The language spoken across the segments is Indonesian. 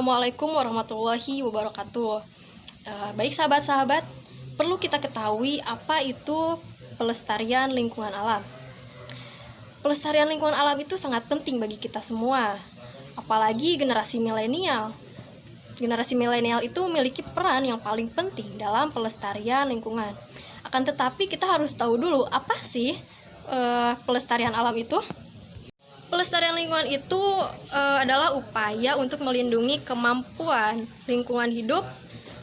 Assalamualaikum warahmatullahi wabarakatuh. Baik sahabat-sahabat, perlu kita ketahui apa itu pelestarian lingkungan alam. Pelestarian lingkungan alam itu sangat penting bagi kita semua, apalagi generasi milenial. Generasi milenial itu memiliki peran yang paling penting dalam pelestarian lingkungan. Akan tetapi kita harus tahu dulu apa sih pelestarian alam itu. Pelestarian lingkungan itu adalah upaya untuk melindungi kemampuan lingkungan hidup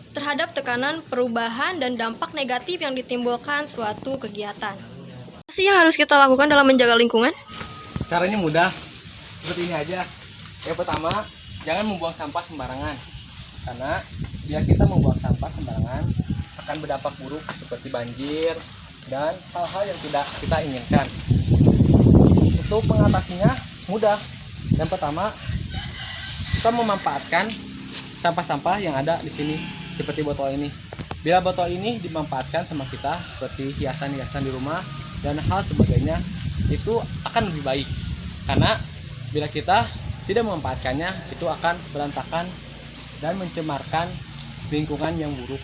terhadap tekanan perubahan dan dampak negatif yang ditimbulkan suatu kegiatan. Apa sih yang harus kita lakukan dalam menjaga lingkungan? Caranya mudah, seperti ini aja. Yang pertama, jangan membuang sampah sembarangan. Karena bila kita membuang sampah sembarangan akan berdampak buruk seperti banjir dan hal-hal yang tidak kita inginkan. Untuk mengatasinya mudah. Yang pertama, kita memanfaatkan sampah-sampah yang ada di sini seperti botol ini. Bila botol ini dimanfaatkan sama kita seperti hiasan-hiasan di rumah dan hal sebagainya, itu akan lebih baik. Karena bila kita tidak memanfaatkannya, itu akan berantakan dan mencemarkan lingkungan yang buruk.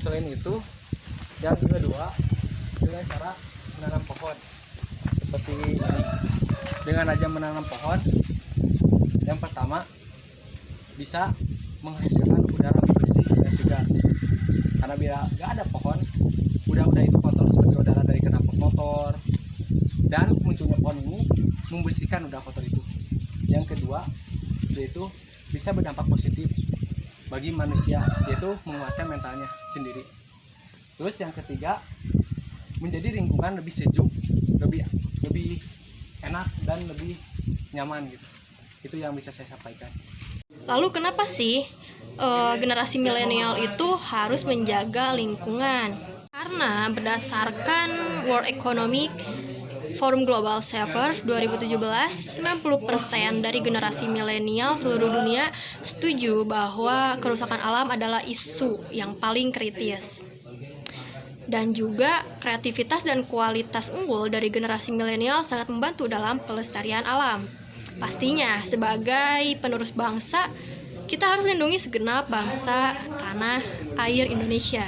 Selain itu, yang kedua, dengan cara menanam pohon. Seperti ini. Dengan aja menanam pohon, yang pertama bisa menghasilkan udara bersih dan segar. Karena bila nggak ada pohon, udara itu kotor seperti udara dari knalpot motor. Dan munculnya pohon ini membersihkan udara kotor itu. Yang kedua, yaitu bisa berdampak positif bagi manusia, yaitu menguatkan mentalnya sendiri. Terus yang ketiga, menjadi lingkungan lebih sejuk, lebih enak dan lebih nyaman gitu. Itu yang bisa saya sampaikan. Lalu kenapa sih generasi milenial itu harus menjaga lingkungan? Karena berdasarkan World Economic Forum Global Saver 2017, 90% dari generasi milenial seluruh dunia setuju bahwa kerusakan alam adalah isu yang paling kritis. Dan juga kreativitas dan kualitas unggul dari generasi milenial sangat membantu dalam pelestarian alam. Pastinya sebagai penerus bangsa, kita harus lindungi segenap bangsa tanah air Indonesia.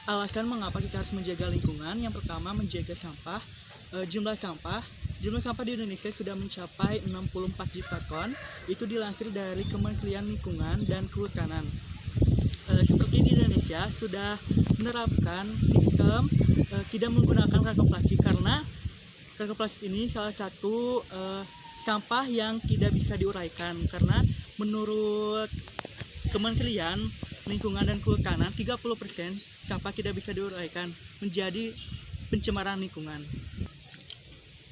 Alasan mengapa kita harus menjaga lingkungan, yang pertama menjaga sampah. Jumlah sampah di Indonesia sudah mencapai 64 juta ton. Itu dilansir dari Kementerian Lingkungan dan Kehutanan. Seperti di Indonesia sudah menerapkan sistem tidak menggunakan kantong plastik, karena kantong plastik ini salah satu sampah yang tidak bisa diuraikan, karena menurut Kementerian Lingkungan dan Kehutanan 30% sampah tidak bisa diuraikan menjadi pencemaran lingkungan.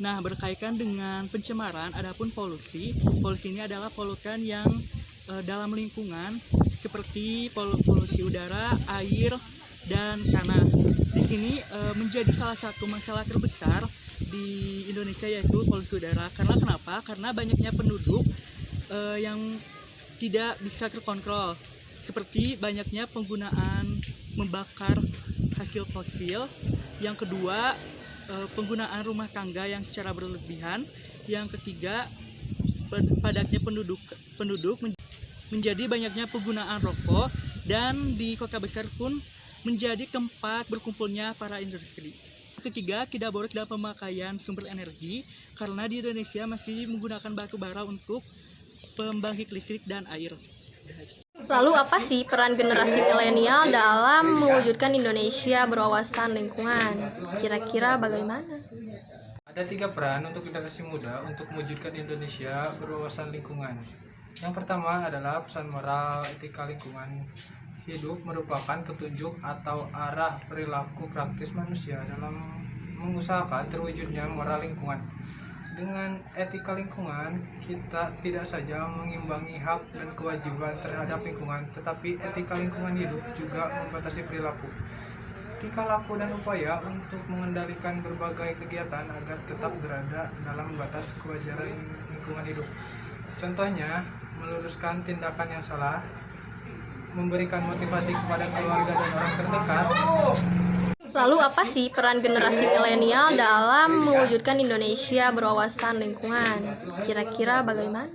Nah, berkaitan dengan pencemaran, adapun polusi ini adalah polutan yang dalam lingkungan seperti polusi udara, air, dan tanah. Di sini menjadi salah satu masalah terbesar di Indonesia, yaitu polusi udara. Karena kenapa? Karena banyaknya penduduk yang tidak bisa terkontrol, seperti banyaknya penggunaan membakar hasil fosil. Yang kedua, penggunaan rumah tangga yang secara berlebihan. Yang ketiga, padatnya penduduk menjadi banyaknya penggunaan rokok, dan di kota besar pun menjadi tempat berkumpulnya para industri. Ketiga, tidak boros dalam pemakaian sumber energi, karena di Indonesia masih menggunakan batu bara untuk pembangkit listrik dan air. Lalu apa sih peran generasi milenial dalam mewujudkan Indonesia berwawasan lingkungan? Kira-kira bagaimana? Ada 3 peran untuk generasi muda untuk mewujudkan Indonesia berwawasan lingkungan. Yang pertama adalah pesan moral etika lingkungan hidup, merupakan petunjuk atau arah perilaku praktis manusia dalam mengusahakan terwujudnya moral lingkungan. Dengan etika lingkungan, kita tidak saja mengimbangi hak dan kewajiban terhadap lingkungan, tetapi etika lingkungan hidup juga membatasi perilaku, tingkah laku dan upaya untuk mengendalikan berbagai kegiatan agar tetap berada dalam batas kewajaran lingkungan hidup. Contohnya, meluruskan tindakan yang salah, memberikan motivasi kepada keluarga dan orang terdekat, Lalu apa sih peran generasi milenial dalam mewujudkan Indonesia berwawasan lingkungan? Kira-kira bagaimana?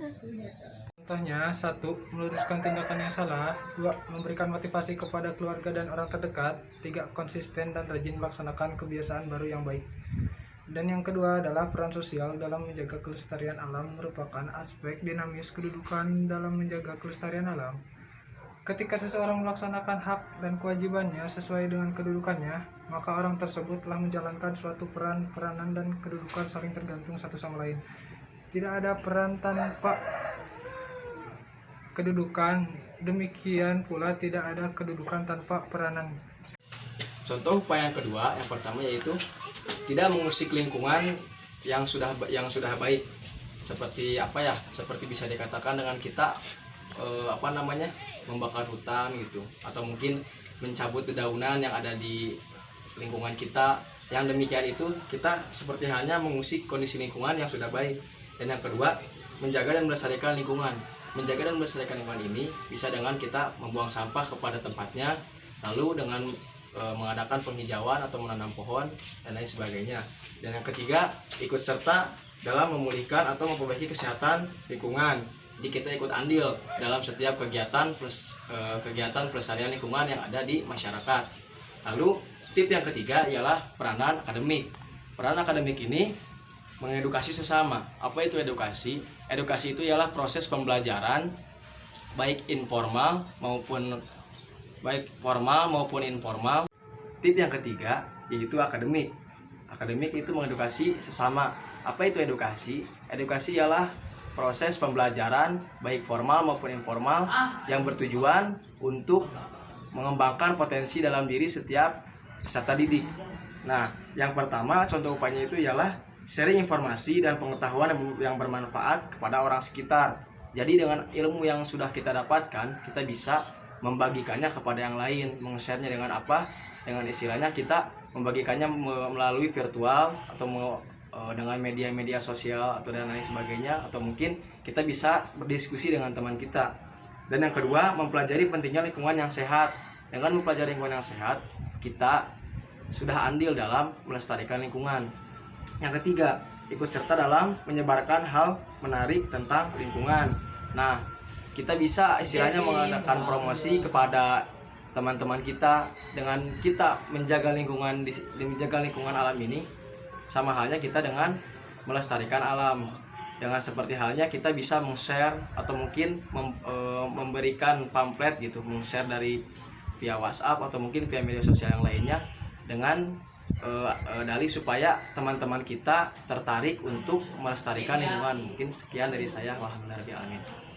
Contohnya, 1. Meluruskan tindakan yang salah. 2. Memberikan motivasi kepada keluarga dan orang terdekat. 3. Konsisten dan rajin melaksanakan kebiasaan baru yang baik. Dan yang kedua adalah peran sosial dalam menjaga kelestarian alam merupakan aspek dinamis kedudukan dalam menjaga kelestarian alam. Ketika seseorang melaksanakan hak dan kewajibannya sesuai dengan kedudukannya, maka orang tersebut telah menjalankan suatu peranan dan kedudukan saling tergantung satu sama lain. Tidak ada peran tanpa kedudukan, demikian pula tidak ada kedudukan tanpa peranan. Contoh upaya yang kedua, yang pertama yaitu tidak mengusik lingkungan yang sudah baik. Seperti apa ya? Seperti bisa dikatakan dengan kita membakar hutan gitu, atau mungkin mencabut dedaunan yang ada di lingkungan kita. Yang demikian itu kita seperti halnya mengusik kondisi lingkungan yang sudah baik. Dan yang kedua, menjaga dan melestarikan lingkungan. Menjaga dan melestarikan lingkungan ini bisa dengan kita membuang sampah kepada tempatnya, lalu dengan mengadakan penghijauan atau menanam pohon dan lain sebagainya. Dan yang ketiga, ikut serta dalam memulihkan atau memperbaiki kesehatan lingkungan. Jadi kita ikut andil dalam setiap kegiatan pelestarian lingkungan yang ada di masyarakat. Lalu tip yang ketiga ialah peranan akademik. Peran akademik ini mengedukasi sesama. Apa itu edukasi? Edukasi itu ialah proses pembelajaran baik formal maupun informal. Tip yang ketiga yaitu akademik. Akademik itu mengedukasi sesama. Apa itu edukasi? Edukasi ialah proses pembelajaran baik formal maupun informal yang bertujuan untuk mengembangkan potensi dalam diri setiap peserta didik. Nah, yang pertama contoh upayanya itu ialah sharing informasi dan pengetahuan yang bermanfaat kepada orang sekitar. Jadi dengan ilmu yang sudah kita dapatkan, kita bisa membagikannya kepada yang lain. Meng-share-nya dengan apa? Dengan istilahnya kita membagikannya melalui virtual atau dengan media-media sosial atau dan lain sebagainya, atau mungkin kita bisa berdiskusi dengan teman kita. Dan yang kedua, mempelajari pentingnya lingkungan yang sehat. Dengan mempelajari lingkungan yang sehat, kita sudah andil dalam melestarikan lingkungan. Yang ketiga, ikut serta dalam menyebarkan hal menarik tentang lingkungan. Nah, kita bisa istilahnya mengadakan promosi kepada teman-teman kita. Dengan kita menjaga lingkungan alam ini, sama halnya kita dengan melestarikan alam. Dengan seperti halnya kita bisa meng-share atau mungkin memberikan pamflet gitu, meng-share dari via WhatsApp atau mungkin via media sosial yang lainnya, dengan dalih supaya teman-teman kita tertarik untuk melestarikan lingkungan. Mungkin sekian dari saya. Alhamdulillah.